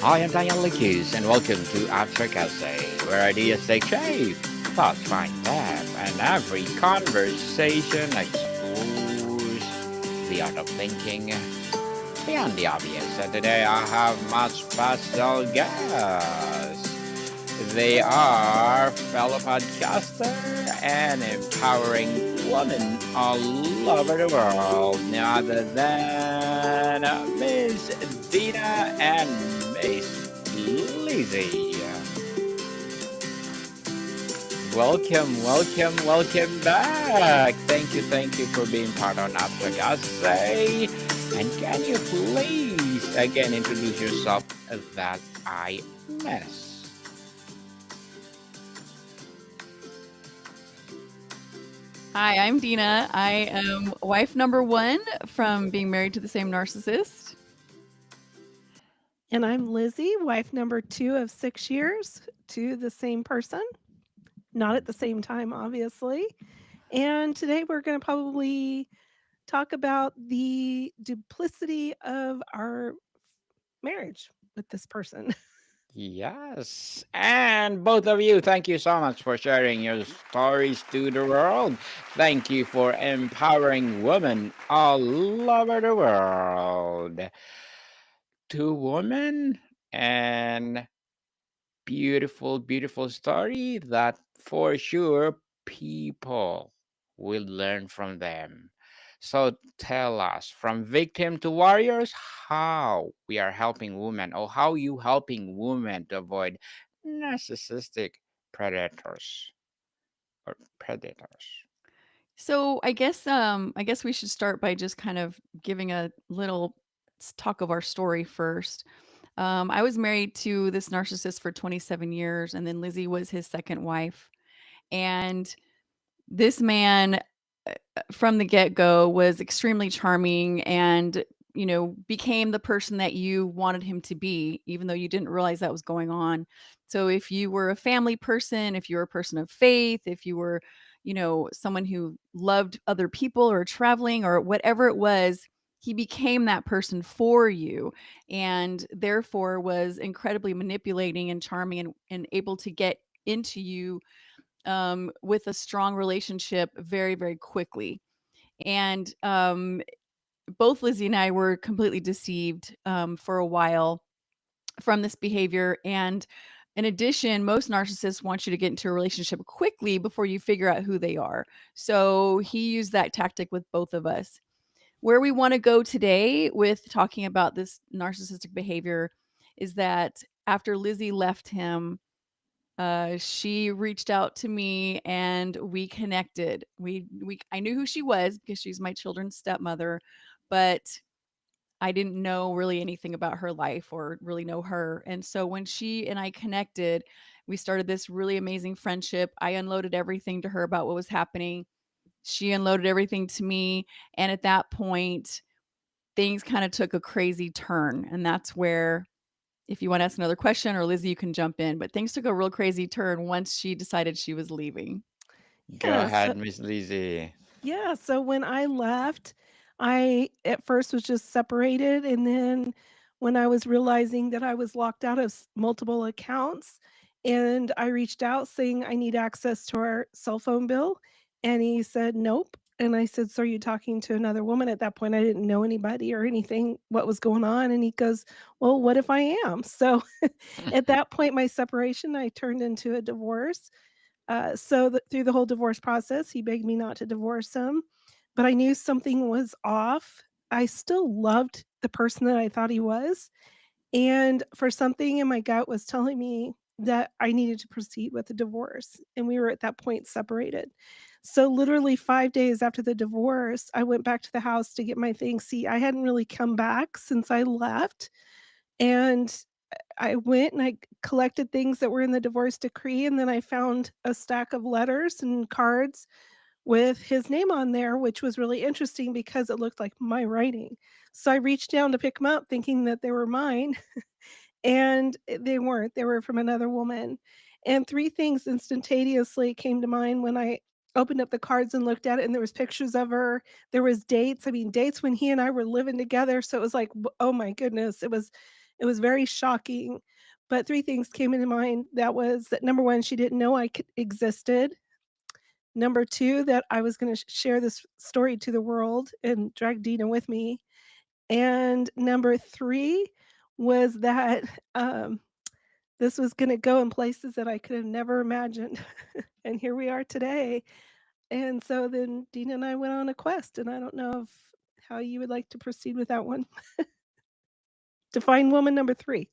I am Deana Lizzie, and welcome to Abstract Essay, where ideas take shape, thoughts find depth, and every conversation explores the art of thinking beyond the obvious. And today I have my special guests. They are fellow podcaster and empowering women all over the world, none other than Miss Dina and Miss Lizzie. Welcome back. Thank you for being part of Abstract Essay. And can you please again introduce yourself that I miss? Hi, I'm Deana. I am wife number one from being married to the same narcissist. And I'm Lizzie, wife number 2 of 6 years to the same person. Not at the same time, obviously. And today we're going to probably talk about the duplicity of our marriage with this person. Yes. And both of you, thank you so much for sharing your stories to the world. Thank you for empowering women all over the world. Two women and beautiful story that for sure people will learn from them. So tell us, from victim to warriors, how we are helping women or how you helping women to avoid narcissistic predators or predators. So I guess we should start by just kind of giving a little talk of our story first. I was married to this narcissist for 27 years, and then Lizzie was his second wife. And this man, from the get go, was extremely charming and became the person that you wanted him to be, even though you didn't realize that was going on. So if you were a family person, if you were a person of faith, if you were someone who loved other people or traveling or whatever it was, he became that person for you, and therefore was incredibly manipulating and charming, and able to get into you with a strong relationship very, very quickly. And both Lizzie and I were completely deceived for a while from this behavior. And in addition, most narcissists want you to get into a relationship quickly before you figure out who they are. So he used that tactic with both of us. Where we want to go today with talking about this narcissistic behavior is that after Lizzie left him, she reached out to me and we connected. We I knew who she was because she's my children's stepmother, but I didn't know really anything about her life or really know her. And so when she and I connected, we started this really amazing friendship. I unloaded everything to her about what was happening. She unloaded everything to me, and at that point, things kind of took a crazy turn. And that's where, if you want to ask another question, or Lizzie, you can jump in. But things took a real crazy turn once she decided she was leaving. Go Yeah, so ahead, Miss Lizzie. so when I left, I at first was just separated, and then when I was realizing that I was locked out of multiple accounts, and I reached out saying I need access to our cell phone bill, and he said nope. And I said, so are you talking to another woman? At that point I didn't know anybody or anything what was going on, and he goes, well, what if I am? So at that point, my separation, I turned into a divorce. Through the whole divorce process, he begged me not to divorce him, but I knew something was off. I still loved the person that I thought he was, and for something in my gut was telling me that I needed to proceed with the divorce, and we were at that point separated. So literally 5 days after the divorce, I went back to the house to get my things. See, I hadn't really come back since I left, and I went and I collected things that were in the divorce decree, and then I found a stack of letters and cards with his name on there, which was really interesting because it looked like my writing. So I reached down to pick them up thinking that they were mine, and they weren't. They were from another woman. And 3 things instantaneously came to mind when I opened up the cards and looked at it, and there was pictures of her. There was dates. I mean, dates when he and I were living together, so it was like, oh my goodness. It was very shocking, but 3 things came into mind. That was that number 1, she didn't know I could existed. Number 2, that I was gonna share this story to the world and drag Deana with me. And number 3 was that, this was gonna go in places that I could have never imagined. And here we are today. And so then Deana and I went on a quest, and I don't know if how you would like to proceed with that one. Define woman number 3.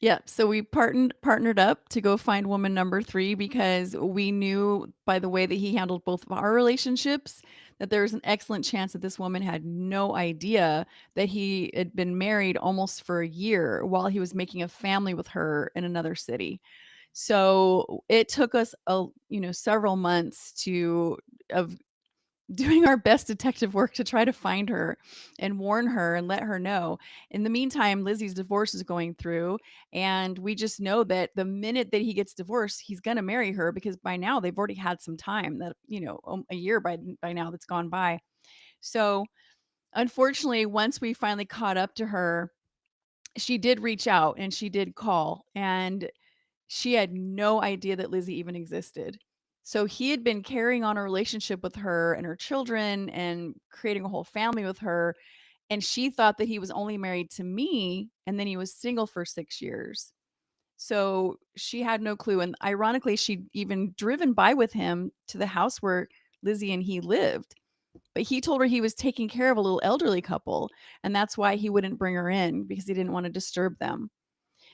Yeah, so we partnered up to go find woman number 3 because we knew by the way that he handled both of our relationships that there was an excellent chance that this woman had no idea that he had been married almost for a year while he was making a family with her in another city. So it took us several months to of doing our best detective work to try to find her and warn her and let her know. In the meantime, Lizzie's divorce is going through, and we just know that the minute that he gets divorced, he's going to marry her because by now they've already had some time that, a year by now that's gone by. So, unfortunately, once we finally caught up to her, she did reach out and she did call, and she had no idea that Lizzie even existed. So he had been carrying on a relationship with her and her children and creating a whole family with her. And she thought that he was only married to me and then he was single for 6 years. So she had no clue. And ironically, she'd even driven by with him to the house where Lizzie and he lived. But he told her he was taking care of a little elderly couple. And that's why he wouldn't bring her in because he didn't want to disturb them.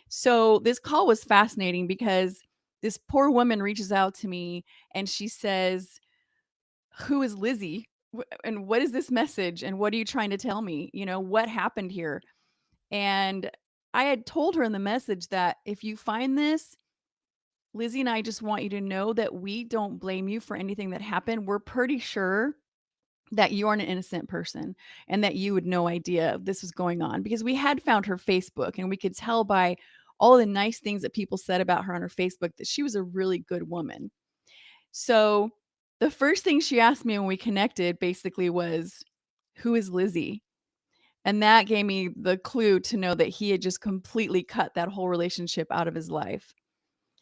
So this call was fascinating because this poor woman reaches out to me and she says, "Who is Lizzie? And what is this message? And what are you trying to tell me? What happened here?" And I had told her in the message that if you find this, Lizzie and I just want you to know that we don't blame you for anything that happened. We're pretty sure that you are an innocent person and that you had no idea this was going on because we had found her Facebook and we could tell by all the nice things that people said about her on her Facebook that she was a really good woman. So the first thing she asked me when we connected basically was, "Who is Lizzie?" And that gave me the clue to know that he had just completely cut that whole relationship out of his life.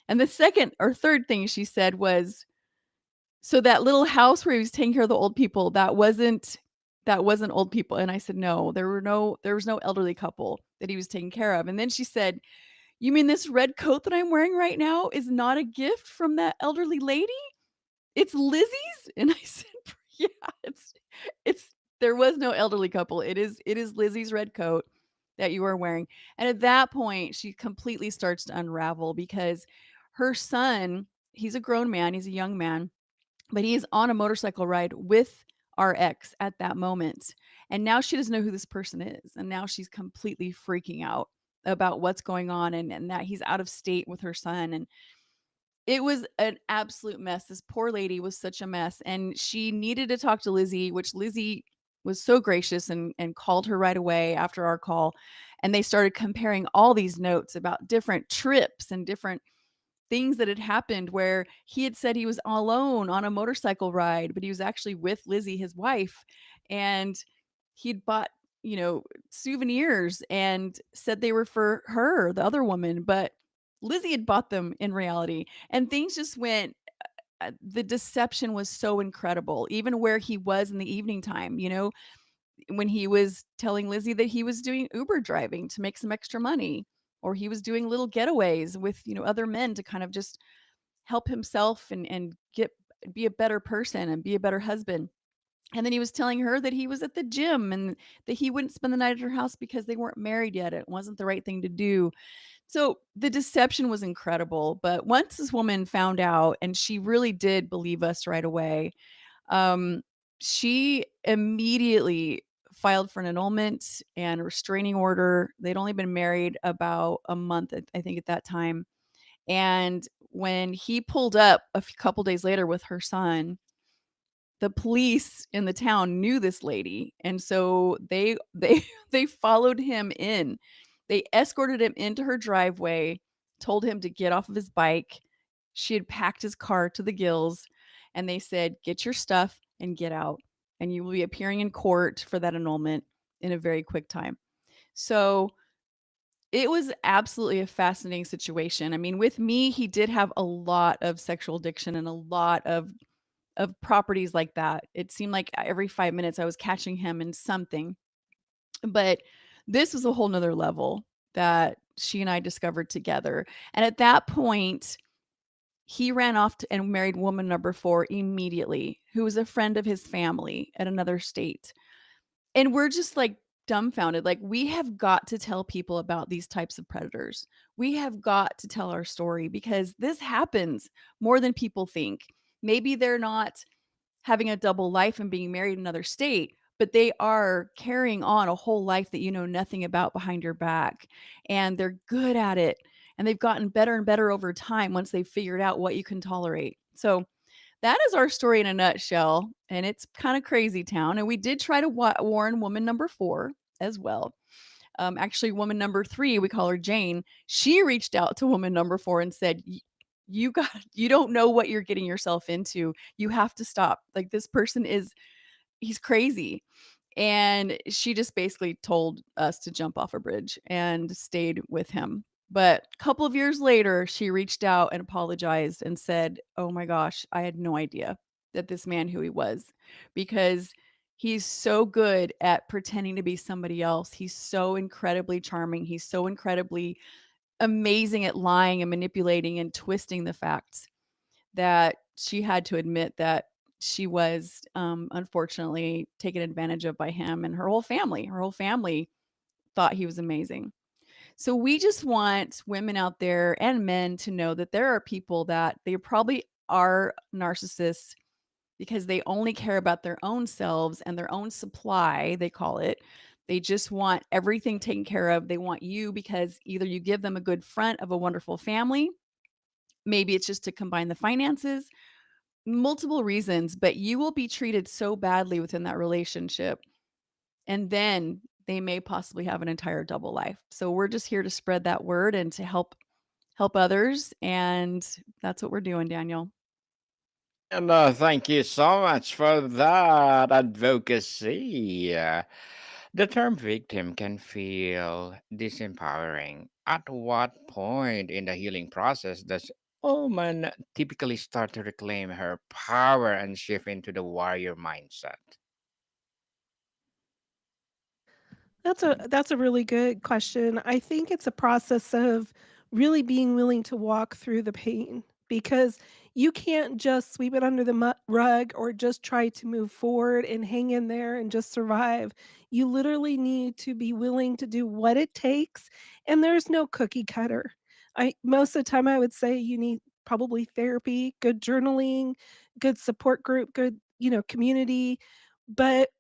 And the second or third thing she said was, "So that little house where he was taking care of the old people, that wasn't old people." And I said, "No, there was no elderly couple that he was taking care of." And then she said, "You mean this red coat that I'm wearing right now is not a gift from that elderly lady? It's Lizzie's?" And I said, "Yeah, it's there was no elderly couple. It is Lizzie's red coat that you are wearing." And at that point, she completely starts to unravel because her son, he's a grown man, he's a young man, but he is on a motorcycle ride with our ex at that moment. And now she doesn't know who this person is. And now she's completely freaking out about what's going on and that he's out of state with her son. And it was an absolute mess. This poor lady was such a mess. And she needed to talk to Lizzie, which Lizzie was so gracious and called her right away after our call. And they started comparing all these notes about different trips and different things that had happened where he had said he was alone on a motorcycle ride, but he was actually with Lizzie, his wife, and he'd bought, souvenirs and said they were for her, the other woman, but Lizzie had bought them in reality. And things just went the deception was so incredible, even where he was in the evening time, when he was telling Lizzie that he was doing Uber driving to make some extra money, or he was doing little getaways with, other men to kind of just help himself and get be a better person and be a better husband. And then he was telling her that he was at the gym and that he wouldn't spend the night at her house because they weren't married yet. It wasn't the right thing to do. So the deception was incredible. But once this woman found out, and she really did believe us right away, um, she immediately filed for an annulment and a restraining order. They'd only been married about a month, I think, at that time. And when he pulled up couple days later with her son, the police in the town knew this lady, and so they they followed him in. They escorted him into her driveway, told him to get off of his bike. She had packed his car to the gills, and they said, "Get your stuff and get out, and you will be appearing in court for that annulment." in a very quick time. So it was absolutely a fascinating situation. I mean, with me, he did have a lot of sexual addiction and a lot of properties like that. It seemed like every 5 minutes I was catching him in something. But this was a whole nother level that she and I discovered together. And at that point, he ran off to and married woman number 4 immediately, who was a friend of his family at another state. And we're just, like, dumbfounded, like, we have got to tell people about these types of predators. We have got to tell our story because this happens more than people think. Maybe they're not having a double life and being married in another state, but they are carrying on a whole life that you know nothing about behind your back, and they're good at it, and they've gotten better and better over time once they've figured out what you can tolerate. So, that is our story in a nutshell, and it's kinda crazy town, and we did try to warn woman number 4 as well. Actually, woman number 3, we call her Jane, she reached out to woman number 4 and said, you got you don't know what you're getting yourself into. You have to stop. Like, this person is he's crazy." And she just basically told us to jump off a bridge and stayed with him. But a couple of years later, she reached out and apologized and said, "Oh my gosh, I had no idea that this man who he was because he's so good at pretending to be somebody else. He's so incredibly charming. He's so incredibly amazing at lying and manipulating and twisting the facts that she had to admit that she was, unfortunately taken advantage of by him and her whole family. Her whole family thought he was amazing. So we just want women out there and men to know that there are people that they probably are narcissists because they only care about their own selves and their own supply, they call it. They just want everything taken care of. They want you because either you give them a good front of a wonderful family, maybe it's just to combine the finances, multiple reasons, but you will be treated so badly within that relationship, and then they may possibly have an entire double life. So we're just here to spread that word and to help others, and that's what we're doing, Daniel. And thank you so much for that advocacy. The term victim can feel disempowering. At what point in the healing process does a woman typically start to reclaim her power and shift into the warrior mindset? That's a really good question. I think it's a process of really being willing to walk through the pain because you can't just sweep it under the rug or just try to move forward and hang in there and just survive. You literally need to be willing to do what it takes, and there's no cookie cutter. I most of the time I would say you need probably therapy, good journaling, good support group, good, community, but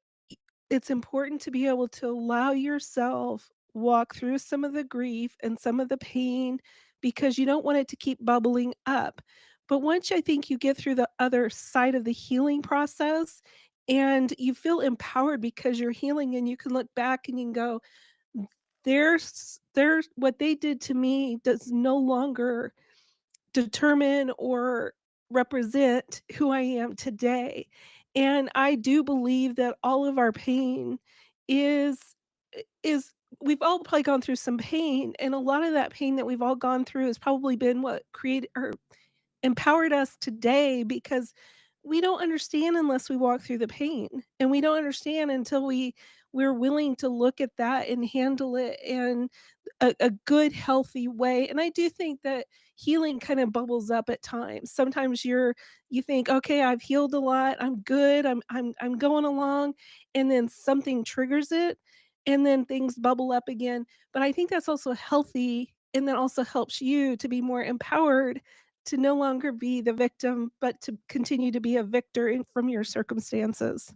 it's important to be able to allow yourself walk through some of the grief and some of the pain because you don't want it to keep bubbling up. But once I think you get through the other side of the healing process and you feel empowered because you're healing and you can look back and you can go, there's what they did to me does no longer determine or represent who I am today. And I do believe that all of our pain is is we've all probably gone through some pain, and a lot of that pain that we've all gone through has probably been what created or empowered us today because we don't understand unless we walk through the pain, and we don't understand until we're willing to look at that and handle it in a good healthy way. And I do think that healing kind of bubbles up at times. Sometimes you think, okay, I've healed a lot, I'm good, I'm going along, and then something triggers it, and then things bubble up again. But I think that's also healthy, and that also helps you to be more empowered to no longer be the victim, but to continue to be a victor from your circumstances.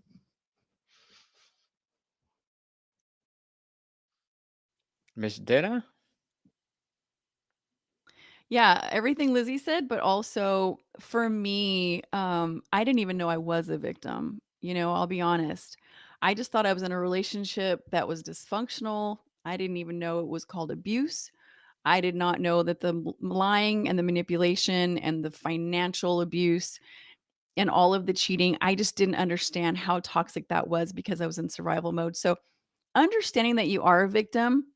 Miss Dana? Yeah, everything Lizzie said, but also for me, I didn't even know I was a victim. I'll be honest. I just thought I was in a relationship that was dysfunctional. I didn't even know it was called abuse. I did not know that the lying and the manipulation and the financial abuse and all of the cheating, I just didn't understand how toxic that was because I was in survival mode. So understanding that you are a victim,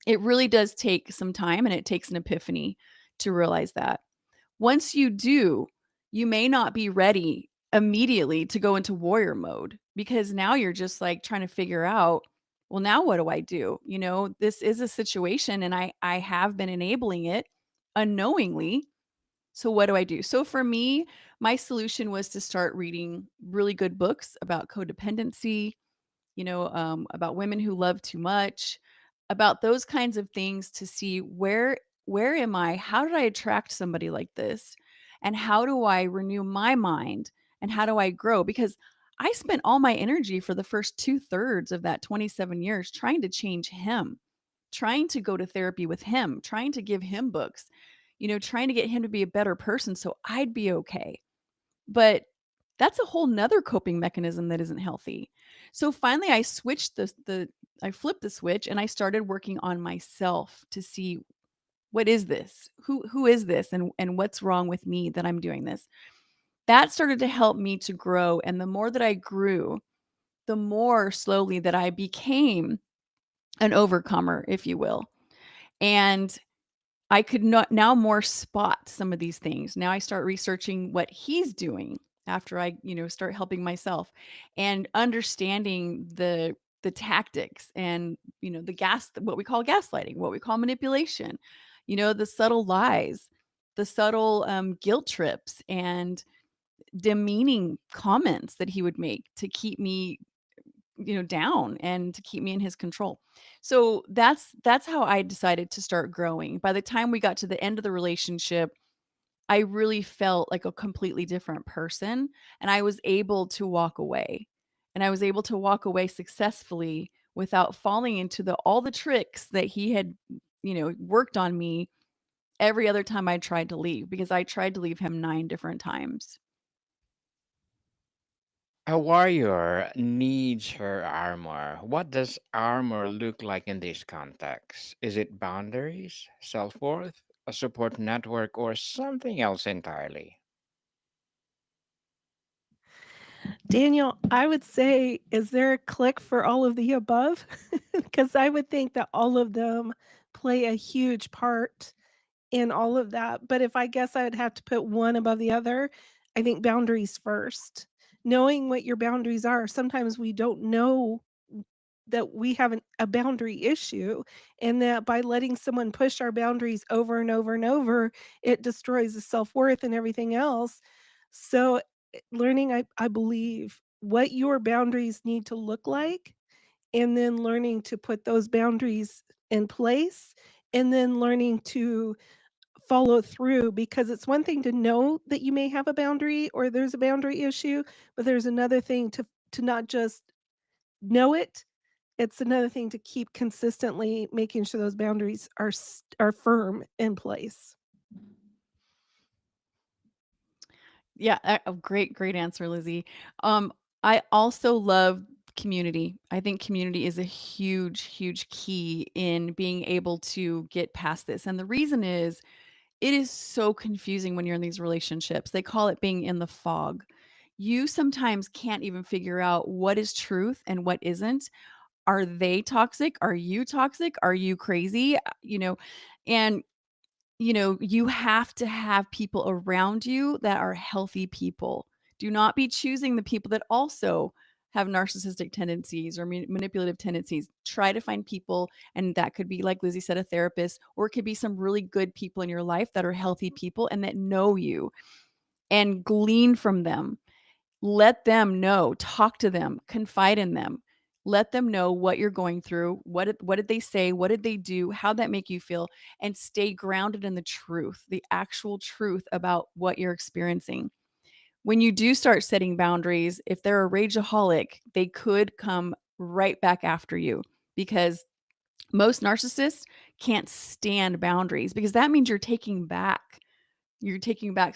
it really does take some time and it takes an epiphany to realize that. Once you do, you may not be ready immediately to go into warrior mode because now you're just like trying to figure out, well, now what do I do? This is a situation and I have been enabling it unknowingly. So what do I do? So for me, my solution was to start reading really good books about codependency, about women who love too much, about those kinds of things to see where am I? How did I attract somebody like this? And how do I renew my mind? And how do I grow? Because I spent all my energy for the first 2/3 of that 27 years trying to change him, trying to go to therapy with him, trying to give him books, trying to get him to be a better person so I'd be okay. But that's a whole nother coping mechanism that isn't healthy. So finally I flipped the switch and I started working on myself to see what is this? Who is this and what's wrong with me that I'm doing this? That started to help me to grow, and the more that I grew, the more slowly that I became an overcomer, if you will. And I could not now more spot some of these things. Now I start researching what he's doing after I, start helping myself and understanding the tactics and, the what we call gaslighting, what we call manipulation, the subtle lies, the subtle guilt trips and demeaning comments that he would make to keep me down and to keep me in his control. So that's how I decided to start growing. By the time we got to the end of the relationship, I really felt like a completely different person and I was able to walk away. And I was able to walk away successfully without falling into the all the tricks that he had, worked on me every other time I tried to leave because I tried to leave him 9 different times. A warrior needs her armor. What does armor look like in this context? Is it boundaries, self worth, a support network, or something else entirely? Daniel, I would say, is there a click for all of the above? Because I would think that all of them play a huge part in all of that. But if I guess I would have to put one above the other, I think boundaries first. Knowing what your boundaries are, sometimes we don't know that we have a boundary issue, and that by letting someone push our boundaries over and over and over, it destroys the self-worth and everything else. So, learning, I believe, what your boundaries need to look like, and then learning to put those boundaries in place, and then learning to follow through, because it's one thing to know that you may have a boundary or there's a boundary issue, but there's another thing to not just know it. It's another thing to keep consistently making sure those boundaries are firm in place. Yeah, a great answer, Lizzie. I also love community. I think community is a huge key in being able to get past this. And the reason is it is so confusing when you're in these relationships. They call it being in the fog. You sometimes can't even figure out what is truth and what isn't. Are they toxic? Are you toxic? Are you crazy? And you have to have people around you that are healthy people. Do not be choosing the people that also have narcissistic tendencies or manipulative tendencies. Try to find people, and that could be, like Lizzie said, a therapist, or it could be some really good people in your life that are healthy people and that know you, and glean from them. Let them know, talk to them, confide in them. Let them know what you're going through. What did they say? What did they do? How'd that make you feel? And stay grounded in the truth, the actual truth about what you're experiencing. When you do start setting boundaries, if they're a rageaholic, they could come right back after you because most narcissists can't stand boundaries because that means you're taking back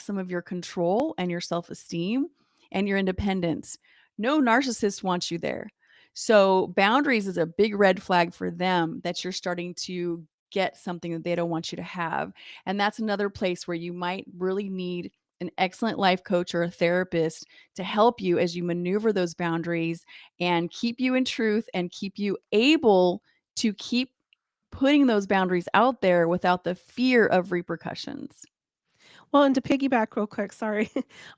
some of your control and your self-esteem and your independence. No narcissist wants you there. So boundaries is a big red flag for them that you're starting to get something that they don't want you to have. And that's another place where you might really need an excellent life coach or a therapist to help you as you maneuver those boundaries and keep you in truth and keep you able to keep putting those boundaries out there without the fear of repercussions. Well, and to piggyback real quick, sorry,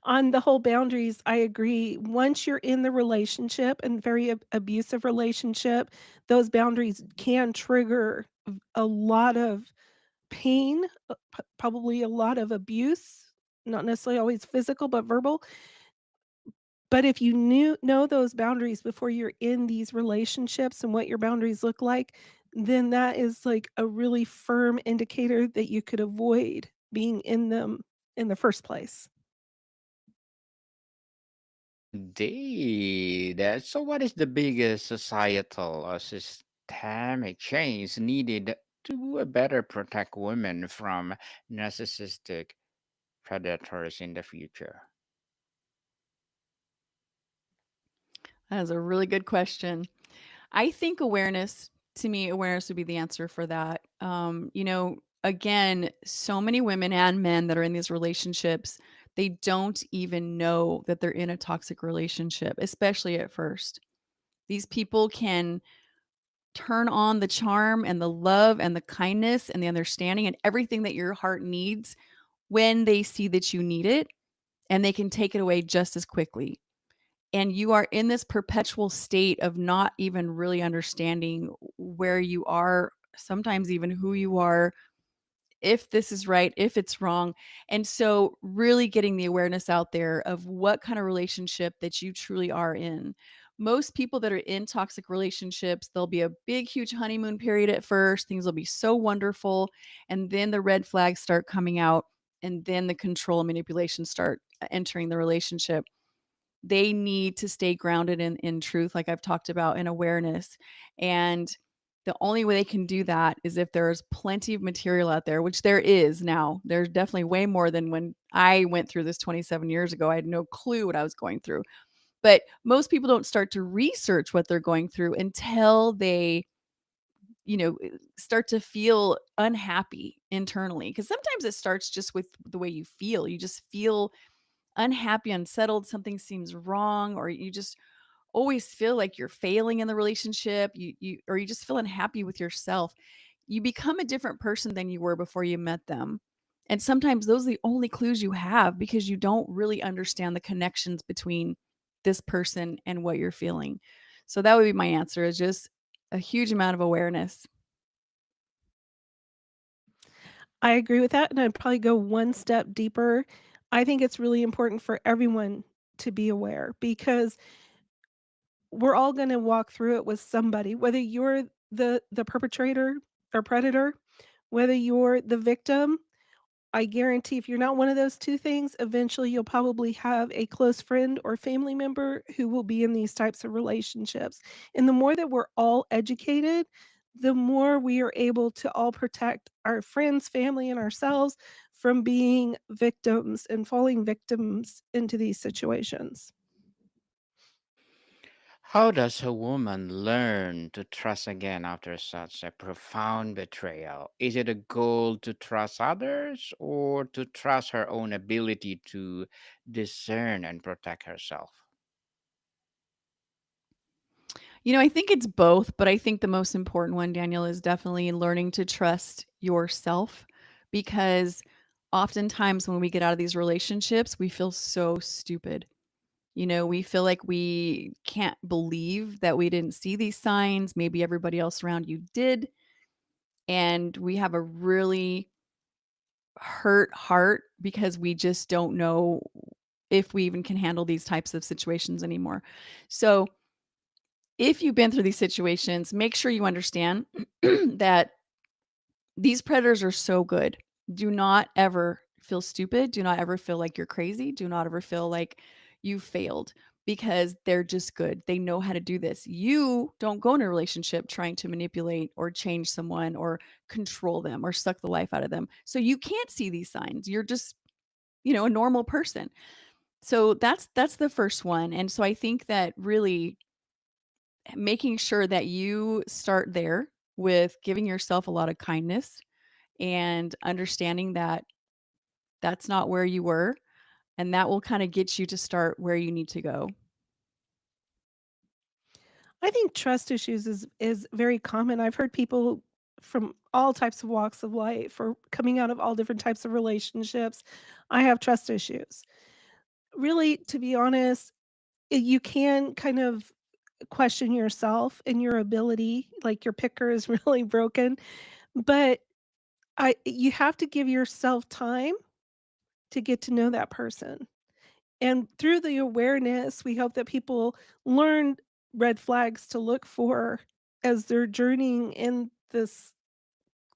on the whole boundaries, I agree. Once you're in the relationship and very abusive relationship, those boundaries can trigger a lot of pain, probably a lot of abuse, not necessarily always physical, but verbal. But if you know those boundaries before you're in these relationships and what your boundaries look like, then that is like a really firm indicator that you could avoid being in them in the first place. Indeed. So, what is the biggest societal or systemic change needed to better protect women from narcissistic predators in the future? That is a really good question. I think awareness, to me, awareness would be the answer for that. Again, so many women and men that are in these relationships, they don't even know that they're in a toxic relationship, especially at first. These people can turn on the charm and the love and the kindness and the understanding and everything that your heart needs when they see that you need it, and they can take it away just as quickly. And you are in this perpetual state of not even really understanding where you are, sometimes even who you are, if this is right, if it's wrong. And so really getting the awareness out there of what kind of relationship that you truly are in. Most people that are in toxic relationships, there'll be a big, huge honeymoon period at first. Things will be so wonderful. And then the red flags start coming out. And then the control and manipulation start entering the relationship. They need to stay grounded in truth, like I've talked about, in awareness. And the only way they can do that is if there's plenty of material out there, which there is now. There's definitely way more than when I went through this 27 years ago. I had no clue what I was going through. But most people don't start to research what they're going through until they, start to feel unhappy internally. Because sometimes it starts just with the way you feel. You just feel unhappy, unsettled, something seems wrong, or you just always feel like you're failing in the relationship, you just feel unhappy with yourself. You become a different person than you were before you met them. And sometimes those are the only clues you have because you don't really understand the connections between this person and what you're feeling. So that would be my answer is just a huge amount of awareness. I agree with that, and I'd probably go one step deeper. I think it's really important for everyone to be aware because we're all gonna walk through it with somebody, whether you're the perpetrator or predator, whether you're the victim. I guarantee if you're not one of those 2 things, eventually you'll probably have a close friend or family member who will be in these types of relationships. And the more that we're all educated, the more we are able to all protect our friends, family, and ourselves from being victims and falling victims into these situations. How does a woman learn to trust again after such a profound betrayal? Is it a goal to trust others or to trust her own ability to discern and protect herself? I think it's both, but I think the most important one, Daniel, is definitely learning to trust yourself because oftentimes when we get out of these relationships, we feel so stupid. We feel like we can't believe that we didn't see these signs. Maybe everybody else around you did. And we have a really hurt heart because we just don't know if we even can handle these types of situations anymore. So, if you've been through these situations, make sure you understand that these predators are so good. Do not ever feel stupid. Do not ever feel like you're crazy. Do not ever feel like you failed because they're just good. They know how to do this. You don't go in a relationship trying to manipulate or change someone or control them or suck the life out of them. So you can't see these signs. You're just, a normal person. So that's the first one. And so I think that really making sure that you start there with giving yourself a lot of kindness and understanding that that's not where you were. And that will kind of get you to start where you need to go. I think trust issues is very common. I've heard people from all types of walks of life or coming out of all different types of relationships. I have trust issues. Really, to be honest, you can kind of question yourself and your ability, like your picker is really broken, but I you have to give yourself time to get to know that person. And through the awareness, we hope that people learn red flags to look for as they're journeying in this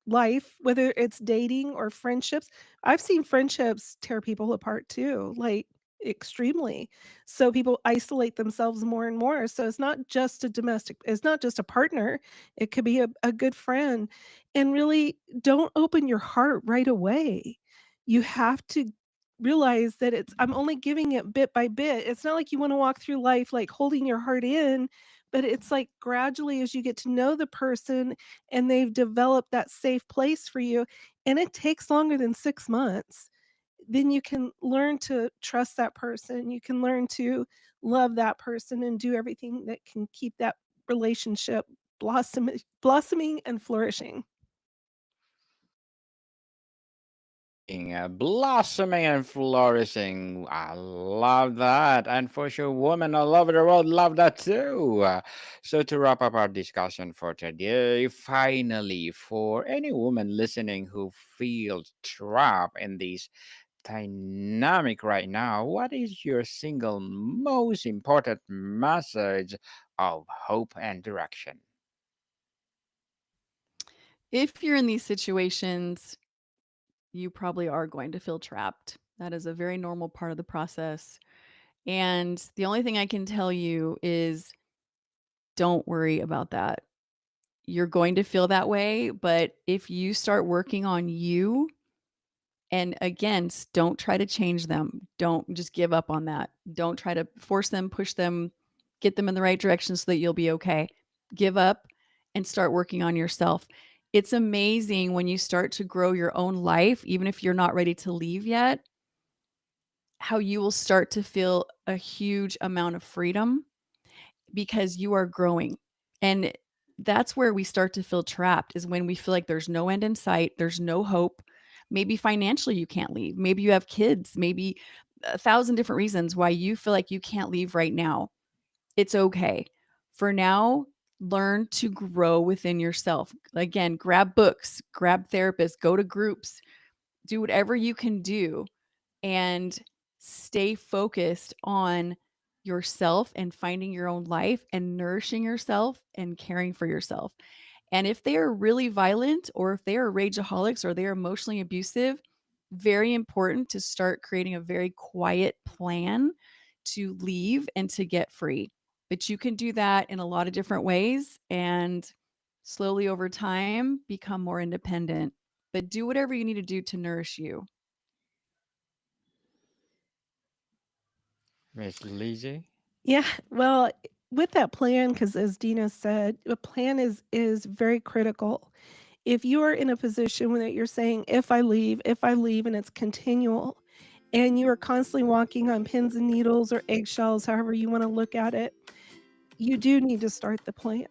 life, whether it's dating or friendships. I've seen friendships tear people apart too, like extremely. So people isolate themselves more and more. So it's not just a partner, it could be a good friend. And really don't open your heart right away. You have to realize that I'm only giving it bit by bit. It's not like you want to walk through life like holding your heart in, but it's like gradually as you get to know the person and they've developed that safe place for you, and it takes longer than 6 months, then you can learn to trust that person, you can learn to love that person and do everything that can keep that relationship blossoming and flourishing. Blossoming and flourishing. I love that. And for sure, women all over the world love that too. So, to wrap up our discussion for today, finally, for any woman listening who feels trapped in this dynamic right now, what is your single most important message of hope and direction? If you're in these situations, you probably are going to feel trapped. That is a very normal part of the process. And the only thing I can tell you is don't worry about that. You're going to feel that way, but if you start working on you, and again, don't try to change them. Don't just give up on that. Don't try to force them, push them, get them in the right direction so that you'll be okay. Give up and start working on yourself. It's amazing when you start to grow your own life, even if you're not ready to leave yet, how you will start to feel a huge amount of freedom because you are growing. And that's where we start to feel trapped is when we feel like there's no end in sight, there's no hope. Maybe financially you can't leave. Maybe you have kids, maybe a thousand different reasons why you feel like you can't leave right now. It's okay. For now, learn to grow within yourself. Again, grab books, grab therapists, go to groups, do whatever you can do and stay focused on yourself and finding your own life and nourishing yourself and caring for yourself. And if they are really violent or if they are rageaholics or they're emotionally abusive, very important to start creating a very quiet plan to leave and to get free. But you can do that in a lot of different ways and slowly over time become more independent. But do whatever you need to do to nourish you. Miss Lizzie? Yeah, well, with that plan, because as Dina said, a plan is very critical. If you are in a position where you're saying, if I leave, and it's continual, and you are constantly walking on pins and needles or eggshells, however you want to look at it, you do need to start the plan.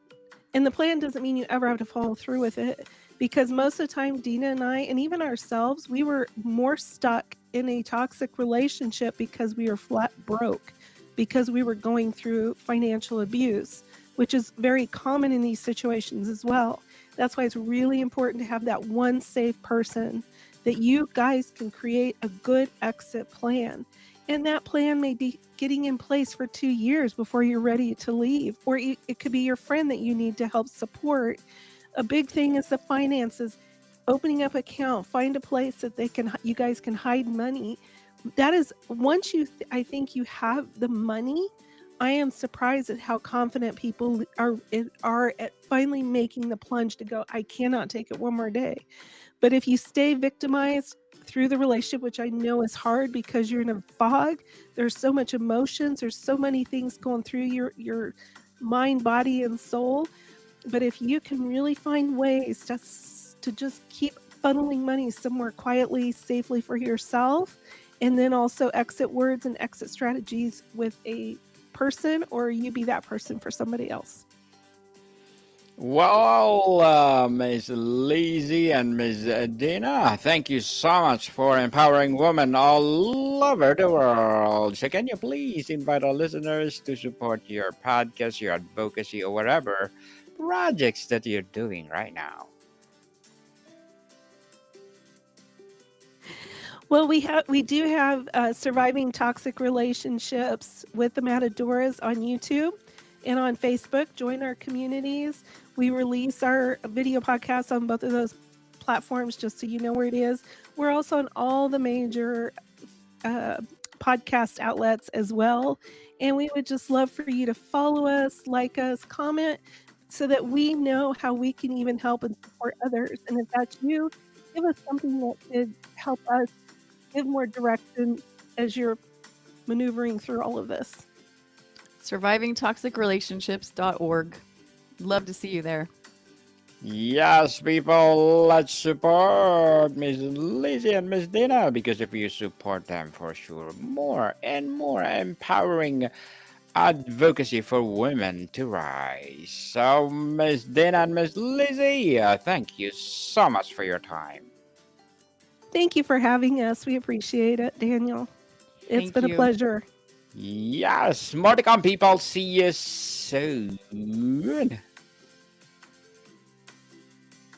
And the plan doesn't mean you ever have to follow through with it because most of the time, Dina and I, and even ourselves, we were more stuck in a toxic relationship because we were flat broke, because we were going through financial abuse, which is very common in these situations as well. That's why it's really important to have that one safe person that you guys can create a good exit plan. And that plan may be getting in place for 2 years before you're ready to leave, or it could be your friend that you need to help support. A big thing is the finances. Opening up account, find a place that you guys can hide money. That is once I think you have the money, I am surprised at how confident people are at finally making the plunge to go, I cannot take it one more day. But if you stay victimized through the relationship, which I know is hard because you're in a fog, there's so much emotions, there's so many things going through your mind, body, and soul. But if you can really find ways to just keep funneling money somewhere quietly, safely for yourself and then also exit words and exit strategies with a person, or you be that person for somebody else. Well, Ms. Lizzie and Ms. Dina, thank you so much for empowering women all over the world. So, can you please invite our listeners to support your podcast, your advocacy, or whatever projects that you're doing right now? Well, we do have surviving toxic relationships with the Matadoras on YouTube and on Facebook. Join our communities. We release our video podcasts on both of those platforms, just so you know where it is. We're also on all the major uh, podcast outlets as well. And we would just love for you to follow us, like us, comment, so that we know how we can even help and support others. And if that's you, give us something that could help us give more direction as you're maneuvering through all of this. Survivingtoxicrelationships.org. Love to see you there. Yes, people, let's support Miss Lizzie and Miss Dina because if you support them, for sure, more and more empowering advocacy for women to rise. So, Miss Dina and Miss Lizzie, thank you so much for your time. Thank you for having us. We appreciate it, Daniel. It's Thank been a you. pleasure. Yes, more to come, people. See you soon.